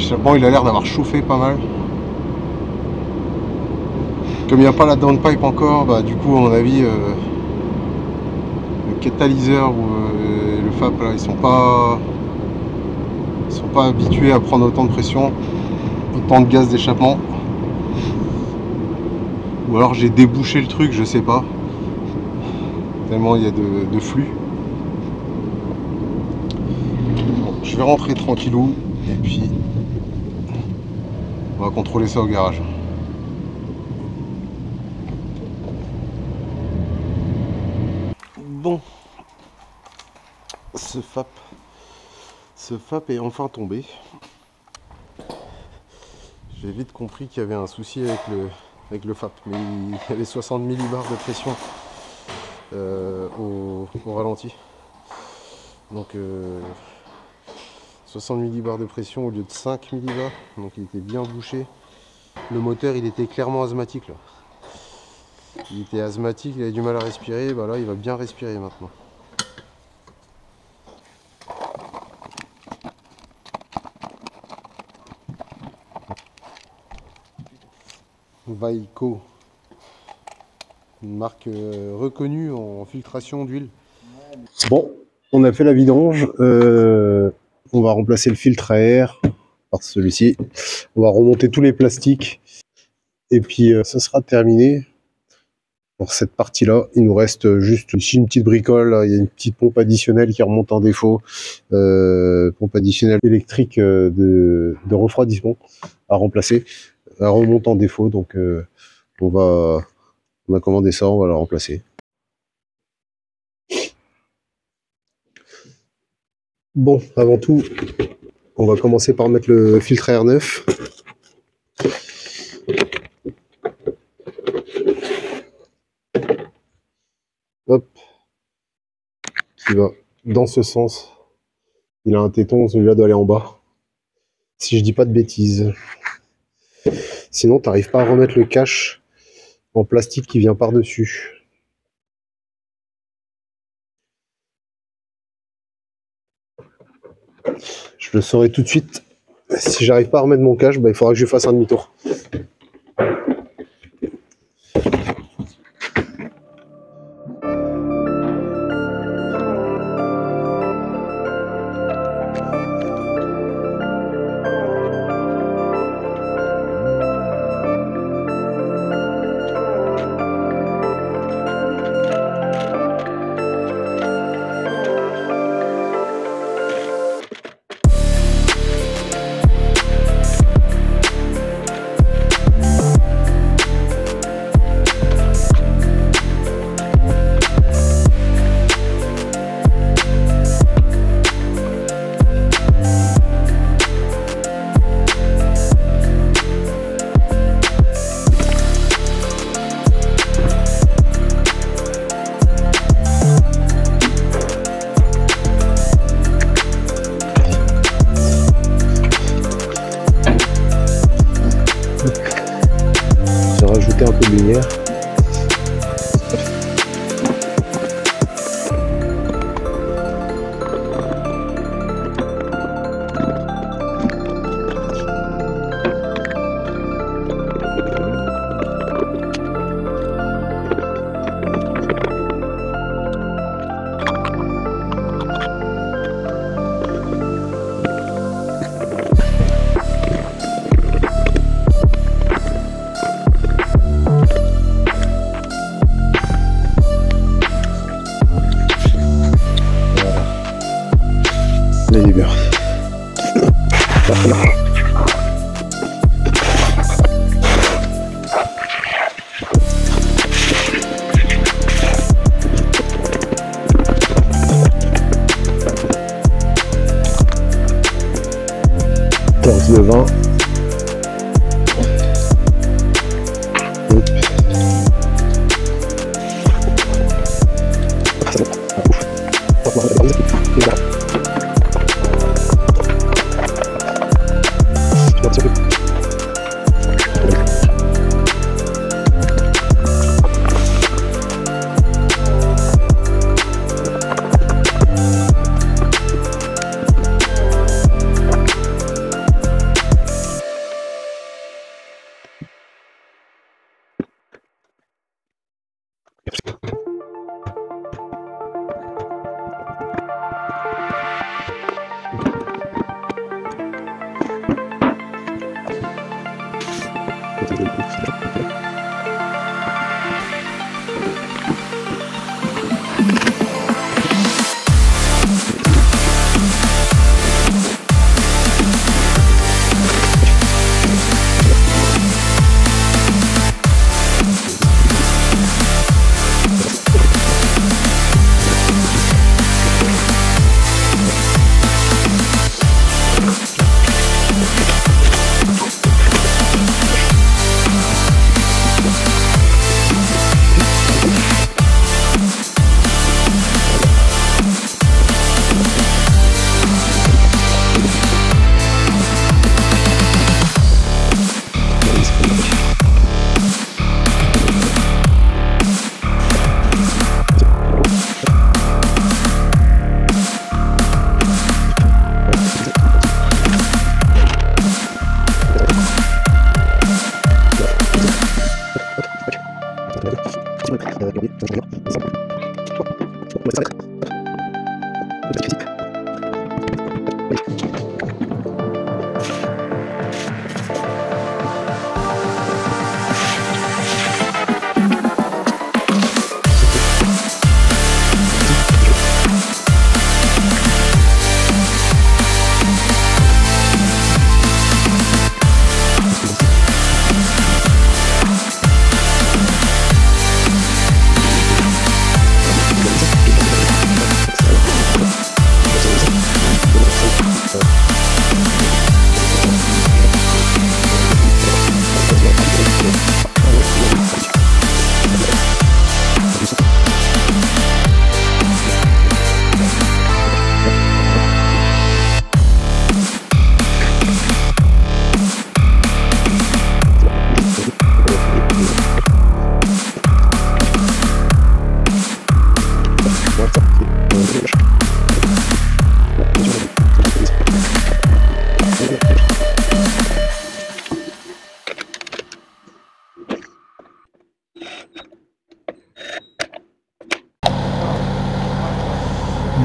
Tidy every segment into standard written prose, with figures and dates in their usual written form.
l'échappement il a l'air d'avoir chauffé pas mal. Comme il n'y a pas la downpipe encore, bah, du coup à mon avis le catalyseur ou le FAP là, ils sont pas habitués à prendre autant de pression, autant de gaz d'échappement. Ou alors j'ai débouché le truc, je sais pas. Tellement il y a de flux. Bon, je vais rentrer tranquillou et puis on va contrôler ça au garage. Bon, ce FAP est enfin tombé. J'ai vite compris qu'il y avait un souci avec le FAP, mais il y avait 60 millibars de pression au ralenti. Donc 60 millibars de pression au lieu de 5 millibars, donc il était bien bouché. Le moteur il était clairement asthmatique là. Il était asthmatique, il avait du mal à respirer, bah là il va bien respirer maintenant. Vailco, une marque reconnue en filtration d'huile. Bon, on a fait la vidange, on va remplacer le filtre à air par celui-ci, on va remonter tous les plastiques et puis ça sera terminé. Pour cette partie-là, il nous reste juste ici une petite bricole, là. Il y a une petite pompe additionnelle qui remonte en défaut, pompe additionnelle électrique de refroidissement à remplacer. Elle remonte en défaut, donc on a commandé ça, on va la remplacer. Bon, avant tout, on va commencer par mettre le filtre à air neuf. Hop, qui va dans ce sens. Il a un téton, celui-là doit aller en bas. Si je dis pas de bêtises. Sinon, tu n'arrives pas à remettre le cache en plastique qui vient par-dessus. Je le saurai tout de suite. Si j'arrive pas à remettre mon cache, bah, il faudra que je fasse un demi-tour. Un peu de lumière. Là, il est bien. De 20.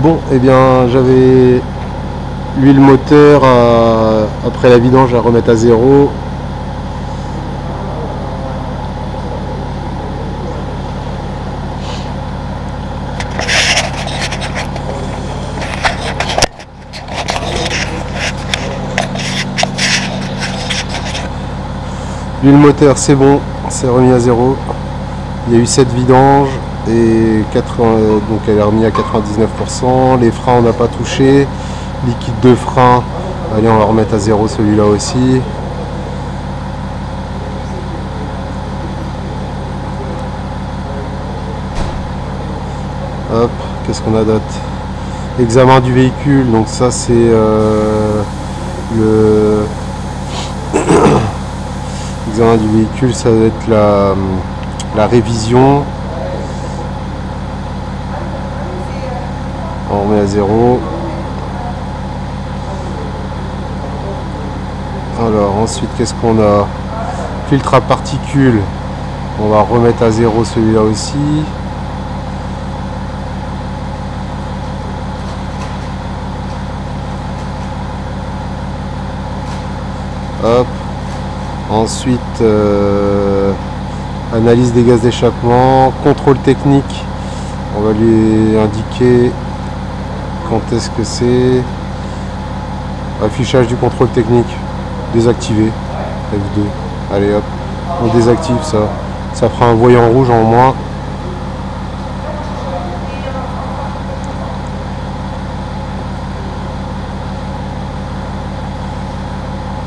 Bon, et bien j'avais l'huile moteur après la vidange à remettre à zéro. L'huile moteur c'est bon, c'est remis à zéro. Il y a eu 7 vidanges et 80, donc elle est remise à 99%. Les freins on n'a pas touché. Liquide de frein, allez on va remettre à zéro celui-là aussi. Hop, qu'est-ce qu'on a d'autre? Examen du véhicule, donc ça c'est le examen du véhicule, ça va être la révision. On remet à zéro. Alors ensuite qu'est-ce qu'on a? Filtre à particules, on va remettre à zéro celui-là aussi. Hop. Ensuite analyse des gaz d'échappement, contrôle technique, on va lui indiquer quand est-ce que c'est. Affichage du contrôle technique désactivé, F2. Allez hop, on désactive ça, ça fera un voyant rouge en moins.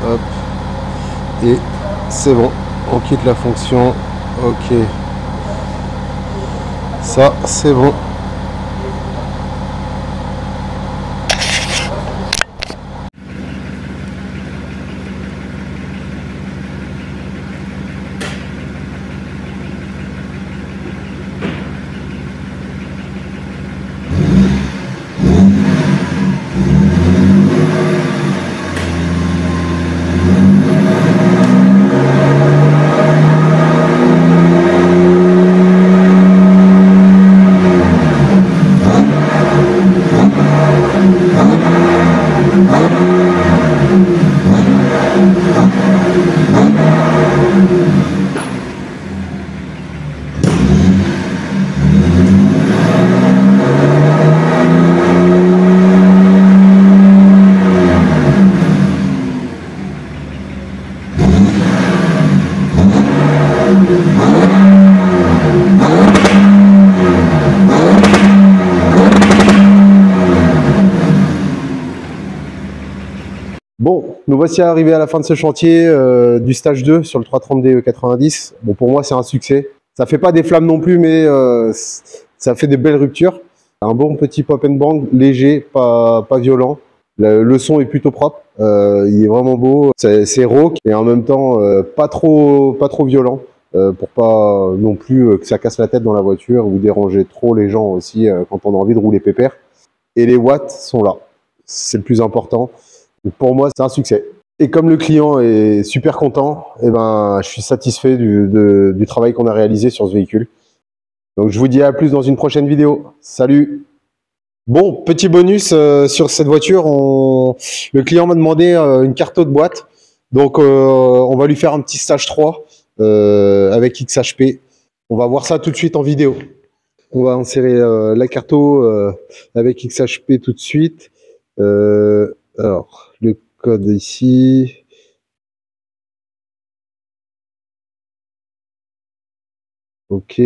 Hop. Et c'est bon, on quitte la fonction. Ok, ça c'est bon. Bon, nous voici arrivés à la fin de ce chantier du stage 2 sur le 330D E90. Bon, pour moi, c'est un succès. Ça fait pas des flammes non plus, mais ça fait des belles ruptures. Un bon petit pop and bang, léger, pas violent. Le son est plutôt propre. Il est vraiment beau. C'est rauque et en même temps pas trop violent. Pour pas non plus que ça casse la tête dans la voiture ou déranger trop les gens aussi quand on a envie de rouler pépère. Et les watts sont là. C'est le plus important. Donc pour moi, c'est un succès. Et comme le client est super content, eh ben, je suis satisfait du travail qu'on a réalisé sur ce véhicule. Donc je vous dis à plus dans une prochaine vidéo. Salut! Bon, petit bonus sur cette voiture, le client m'a demandé une carte haute boîte. Donc on va lui faire un petit stage 3 avec XHP. On va voir ça tout de suite en vidéo. On va insérer la carte avec XHP tout de suite. Alors, le code ici. Ok.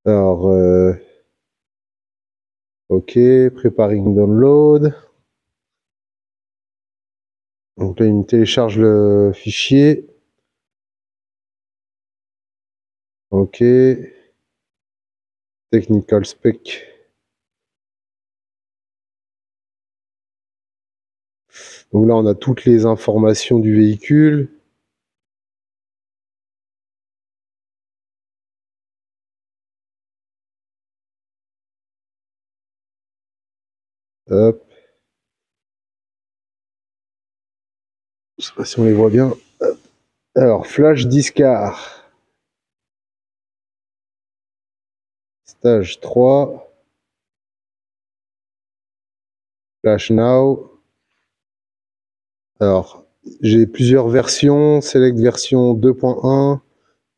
Alors, ok, preparing download. Donc là, il me télécharge le fichier. Ok. Technical spec. Donc là, on a toutes les informations du véhicule. Hop. Je sais pas si on les voit bien. Alors, flash discar. Stage 3. Flash now. Alors, j'ai plusieurs versions. Select version 2.1.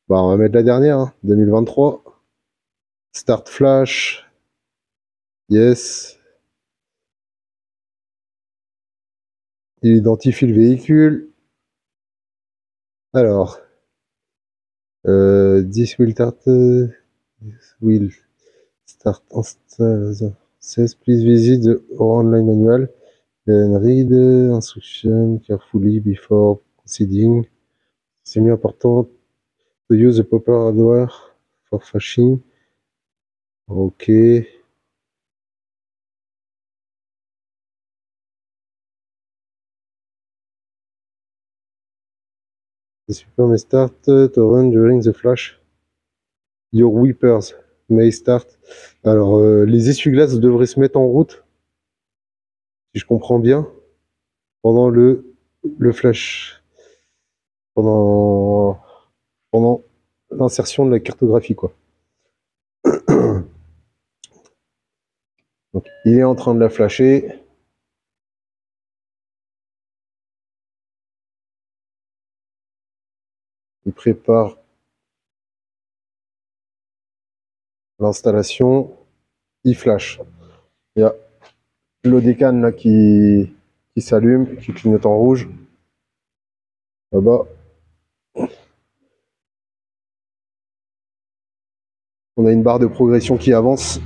Bah, on va mettre la dernière, hein, 2023. Start flash. Yes. Il identifie le véhicule. Alors, this will start says please visit the online manual and read the instruction carefully before proceeding. C'est mieux important to use the proper hardware for flashing. Ok. The super may start to run during the flash. Your wipers may start. Alors, les essuie-glaces devraient se mettre en route, si je comprends bien, pendant le flash, pendant l'insertion de la cartographie, quoi. Donc, il est en train de la flasher. Il prépare l'installation. Il flash. Il y a le décan là qui s'allume, qui clignote en rouge. Là-bas. On a une barre de progression qui avance.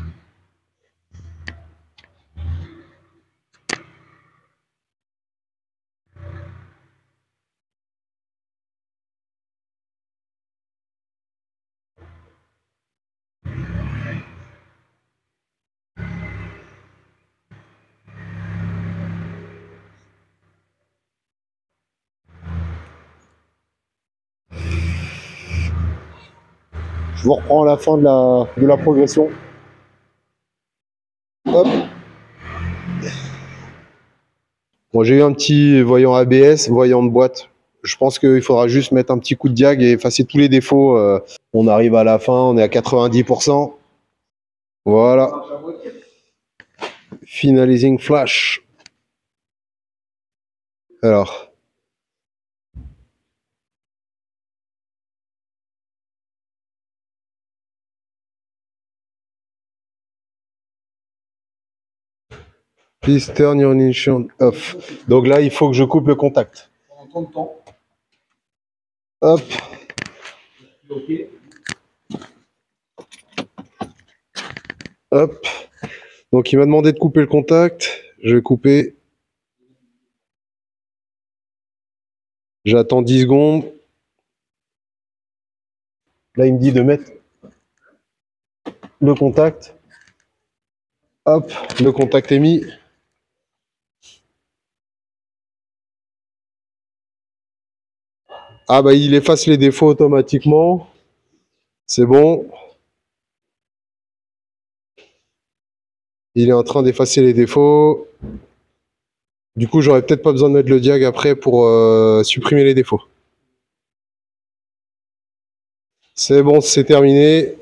Je vous reprends à la fin de la progression. Hop. Bon, j'ai eu un petit voyant ABS, voyant de boîte. Je pense qu'il faudra juste mettre un petit coup de diag et effacer tous les défauts. On arrive à la fin, on est à 90%. Voilà. Finalizing flash. Alors. Please turn your ignition off. Donc là, il faut que je coupe le contact. Hop. Hop. Donc il m'a demandé de couper le contact. Je vais couper. J'attends 10 secondes. Là, il me dit de mettre le contact. Hop, le contact est mis. Ah bah il efface les défauts automatiquement. C'est bon. Il est en train d'effacer les défauts. Du coup, j'aurais peut-être pas besoin de mettre le diag après pour supprimer les défauts. C'est bon, c'est terminé.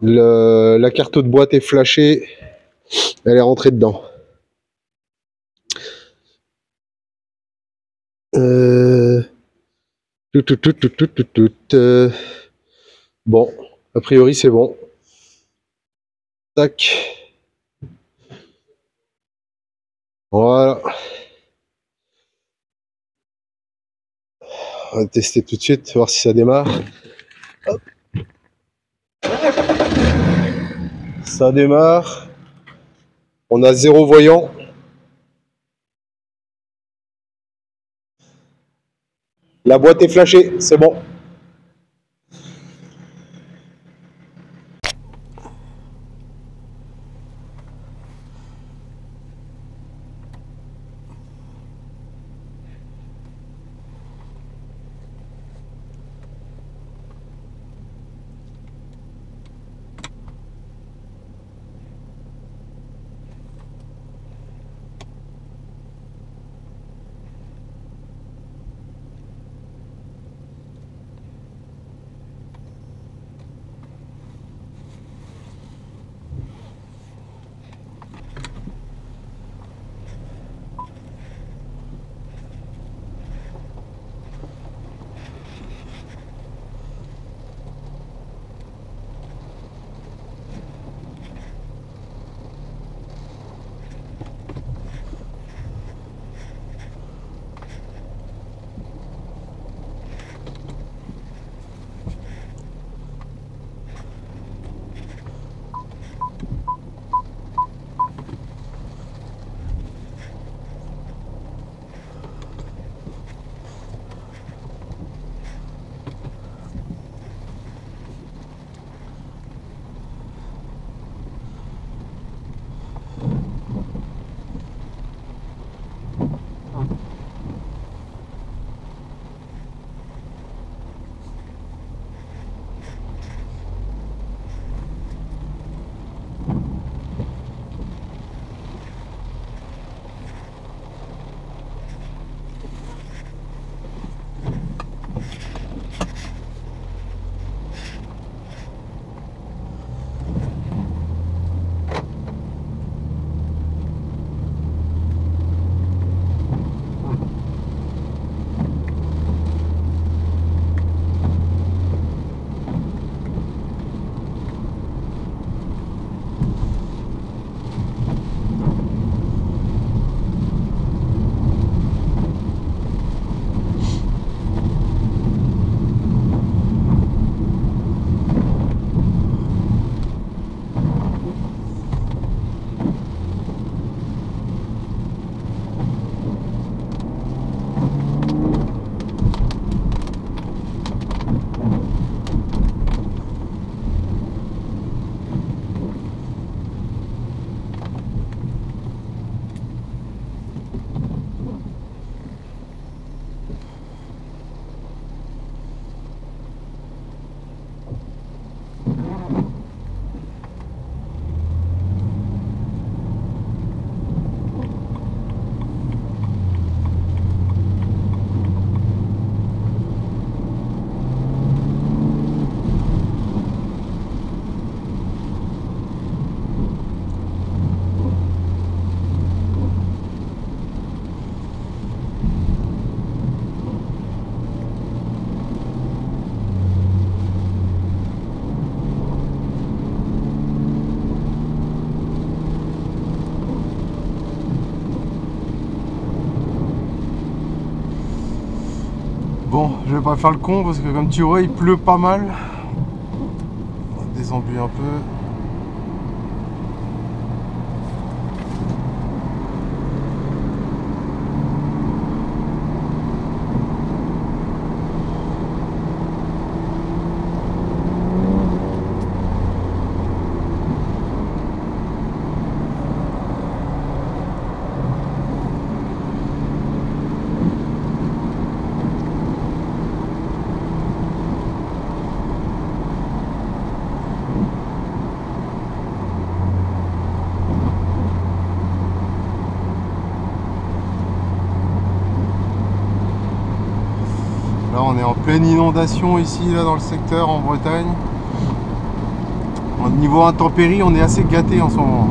La carte de boîte est flashée. Elle est rentrée dedans. Bon, a priori c'est bon. Tac. Voilà. On va tester tout de suite, voir si ça démarre. Hop. Ça démarre. On a 0 voyant. La boîte est flashée, c'est bon. Bon, je vais pas faire le con parce que comme tu vois, il pleut pas mal. On va désembuer un peu. Pleine inondation ici, là, dans le secteur, en Bretagne. Au niveau intempéries, on est assez gâté en ce moment.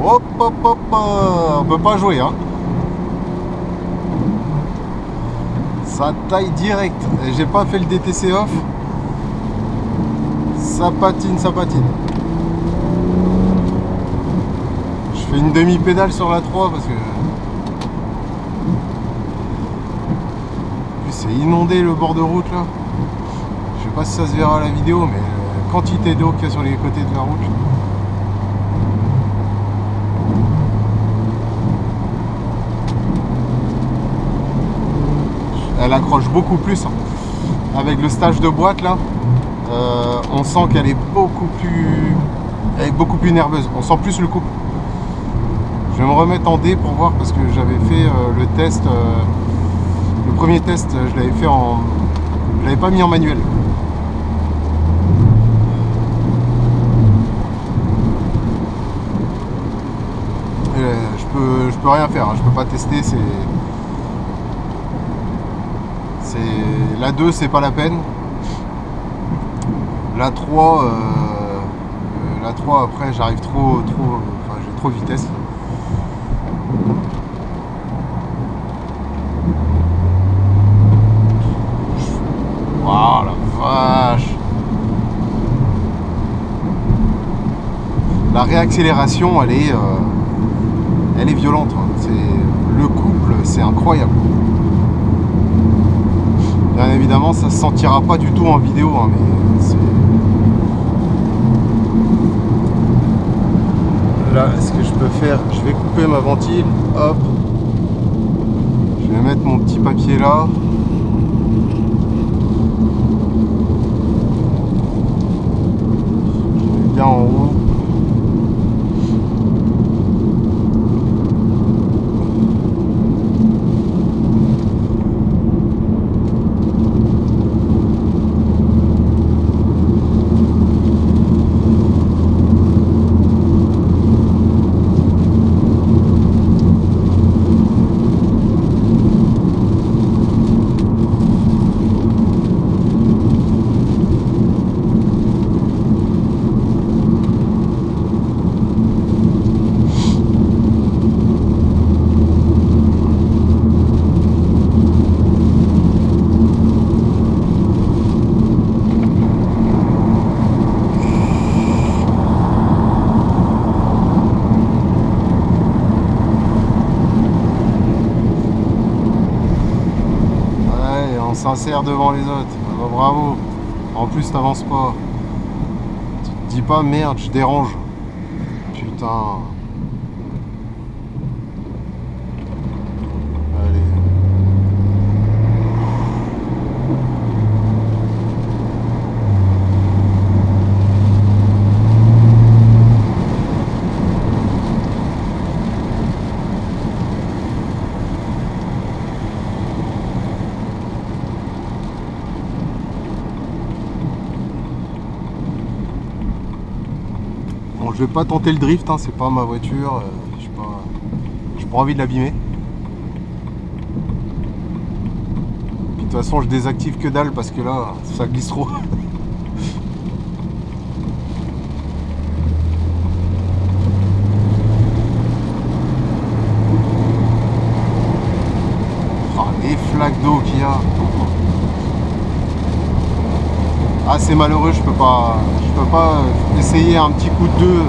Hop, hop, hop, on peut pas jouer, hein. Ça taille direct. J'ai pas fait le DTC off. Ça patine, ça patine. Je fais une demi-pédale sur la 3 parce que... En plus, c'est inondé le bord de route là. Je sais pas si ça se verra à la vidéo, mais la quantité d'eau qu'il y a sur les côtés de la route. Elle accroche beaucoup plus, hein. Avec le stage de boîte là, on sent qu'elle est beaucoup plus nerveuse. On sent plus le couple. Je vais me remettre en D pour voir parce que j'avais fait le test, le premier test, je l'avais fait en, je l'avais pas mis en manuel. Je peux rien faire, hein. Je peux pas tester. La 2 c'est pas la peine. La 3 après j'arrive enfin j'ai trop de vitesse. Oh la vache. La réaccélération elle est violente, hein. Le couple c'est incroyable. Bien évidemment, ça se sentira pas du tout en vidéo, hein, mais c'est... Là, ce que je peux faire, je vais couper ma ventile, hop. Je vais mettre mon petit papier là. Je mets bien en haut. S'insère devant les autres, bah, bravo. En plus t'avances pas. Tu te dis pas merde, je dérange. Putain. Allez. je vais pas tenter le drift, hein, c'est pas ma voiture, j'ai pas envie de l'abîmer. Puis de toute façon je désactive que dalle parce que là ça glisse trop. Oh, les flaques d'eau qu'il y a. Ah, c'est malheureux, je peux pas essayer un petit coup de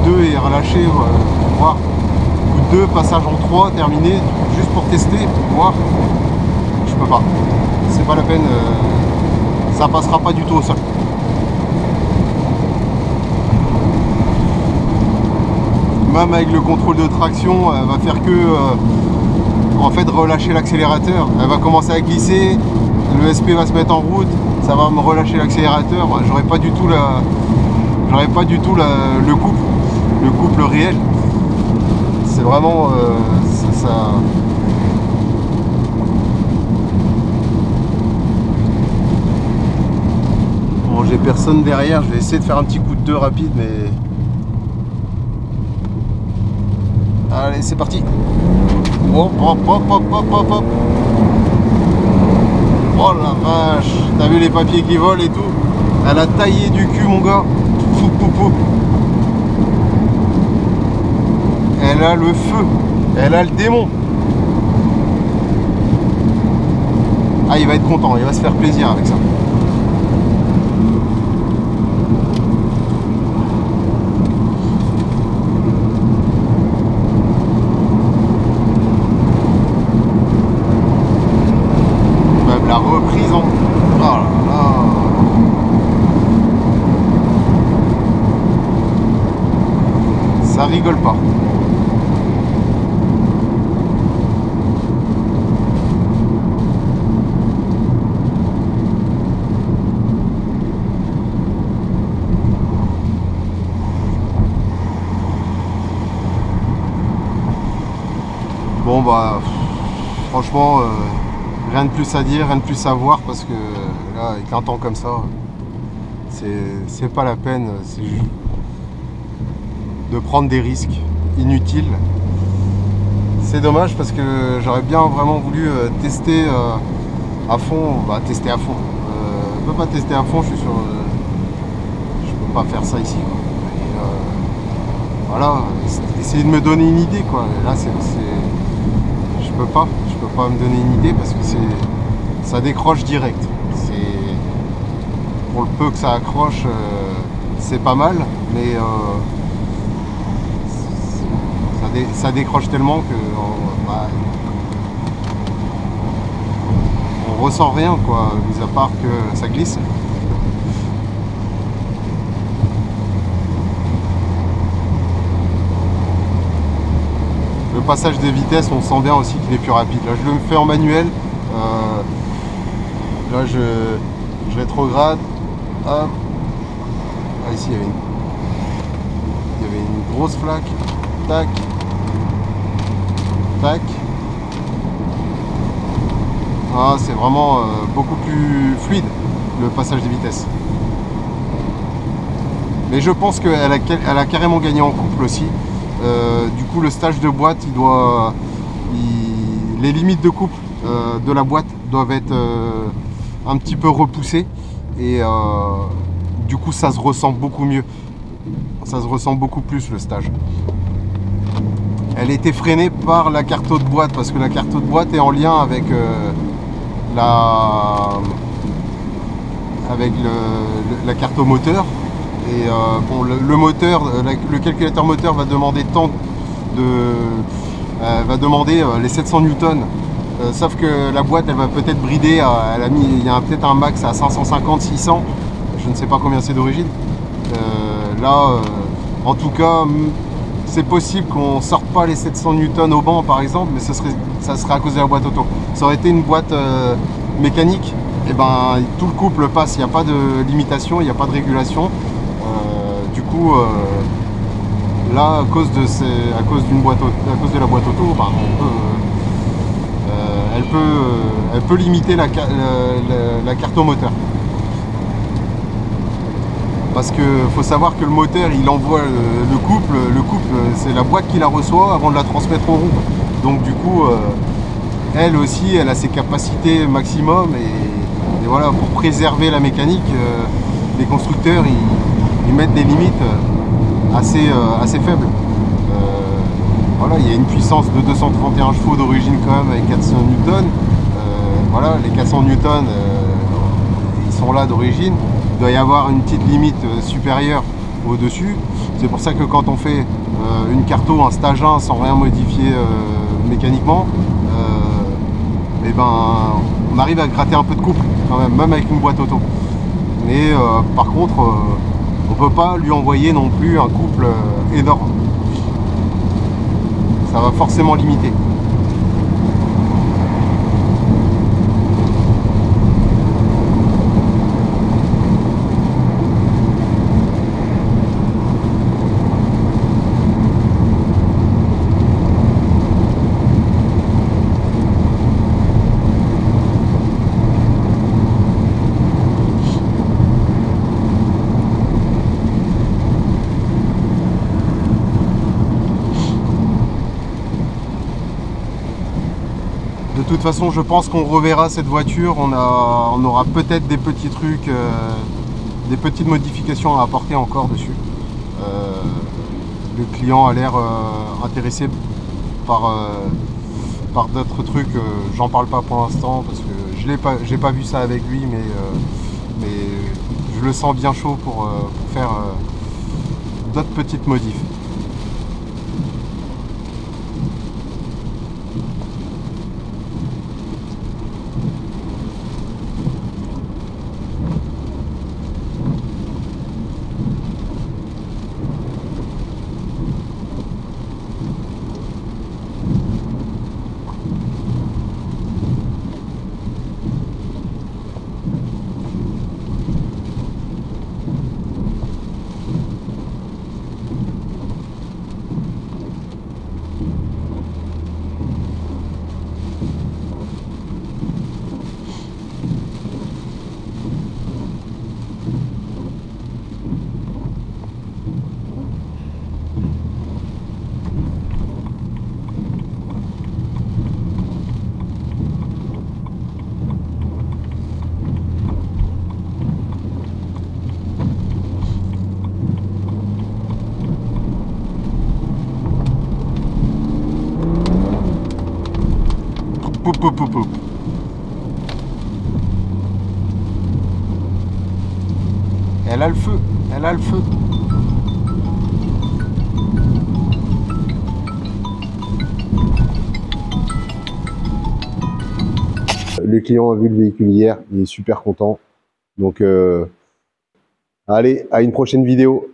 2 et relâcher, pour voir. Coup de 2, passage en 3, terminé, juste pour tester, pour voir. Je peux pas. C'est pas la peine, ça passera pas du tout au sol. Même avec le contrôle de traction, elle va faire que en fait relâcher l'accélérateur. Elle va commencer à glisser, le SP va se mettre en route, ça va me relâcher l'accélérateur. J'aurai pas du tout le couple réel. C'est vraiment ça. Bon, j'ai personne derrière, je vais essayer de faire un petit coup de 2 rapide, mais allez, c'est parti. Hop, hop, hop, hop, hop, hop, hop. Oh la vache, t'as vu les papiers qui volent et tout? Elle a taillé du cul, mon gars. Pou, pou, pou. Elle a le feu, elle a le démon. Ah, il va être content, il va se faire plaisir avec ça. La reprise en... Oh là là. Ça rigole pas. Bon bah franchement rien de plus à dire, rien de plus à voir, parce que là, avec un temps comme ça, c'est pas la peine, c'est juste de prendre des risques inutiles. C'est dommage parce que j'aurais bien vraiment voulu tester à fond. Bah, tester à fond. Je peux pas tester à fond, je suis sur. Je peux pas faire ça ici, quoi. Et, voilà, essayer de me donner une idée, quoi. Et là, je peux pas me donner une idée parce que ça décroche direct. Pour le peu que ça accroche, c'est pas mal, mais ça décroche tellement que on ressent rien, quoi, mis à part que ça glisse. Le passage des vitesses, on sent bien aussi qu'il est plus rapide. Là, je le fais en manuel. Là, je rétrograde. Hop. Ah, ici, il y avait une grosse flaque. Tac. Tac. Ah, c'est vraiment beaucoup plus fluide, le passage des vitesses. Mais je pense qu'elle a carrément gagné en couple aussi. Du coup, le stage de boîte, les limites de couple de la boîte doivent être un petit peu repoussées, et du coup, ça se ressent beaucoup mieux. Ça se ressent beaucoup plus, le stage. Elle était freinée par la carte de boîte, parce que la carte de boîte est en lien avec la carte au moteur. Et bon, le moteur, le calculateur moteur va demander va demander les 700 newtons. Sauf que la boîte, elle va peut-être brider. Il y a peut-être un max à 550, 600. Je ne sais pas combien c'est d'origine. Là, en tout cas, c'est possible qu'on ne sorte pas les 700 newtons au banc, par exemple, mais ça serait à cause de la boîte auto. Ça aurait été une boîte mécanique, et ben tout le couple passe. Il n'y a pas de limitation, il n'y a pas de régulation. Du coup, là, à cause de la boîte auto, ben, elle peut limiter la carte au moteur. parce que faut savoir que le moteur il envoie le couple c'est la boîte qui la reçoit avant de la transmettre aux roues. Donc du coup elle aussi elle a ses capacités maximum et voilà, pour préserver la mécanique les constructeurs ils mettent des limites assez faibles. Voilà, il y a une puissance de 231 chevaux d'origine quand même avec 400 newtons. Voilà, les 400 newtons ils sont là d'origine. Il doit y avoir une petite limite supérieure au-dessus. C'est pour ça que quand on fait une carto, un stage 1 sans rien modifier mécaniquement, et ben, on arrive à gratter un peu de couple quand même avec une boîte auto. Mais par contre, on peut pas lui envoyer non plus un couple énorme. Ça va forcément limiter. De toute façon, je pense qu'on reverra cette voiture. On aura peut-être des petits trucs, des petites modifications à apporter encore dessus. Le client a l'air intéressé par d'autres trucs. J'en parle pas pour l'instant parce que j'ai pas vu ça avec lui, mais je le sens bien chaud pour faire d'autres petites modifs. Poup, poup, poup, poup. Elle a le feu, elle a le feu. Le client a vu le véhicule hier, il est super content. Donc allez, à une prochaine vidéo.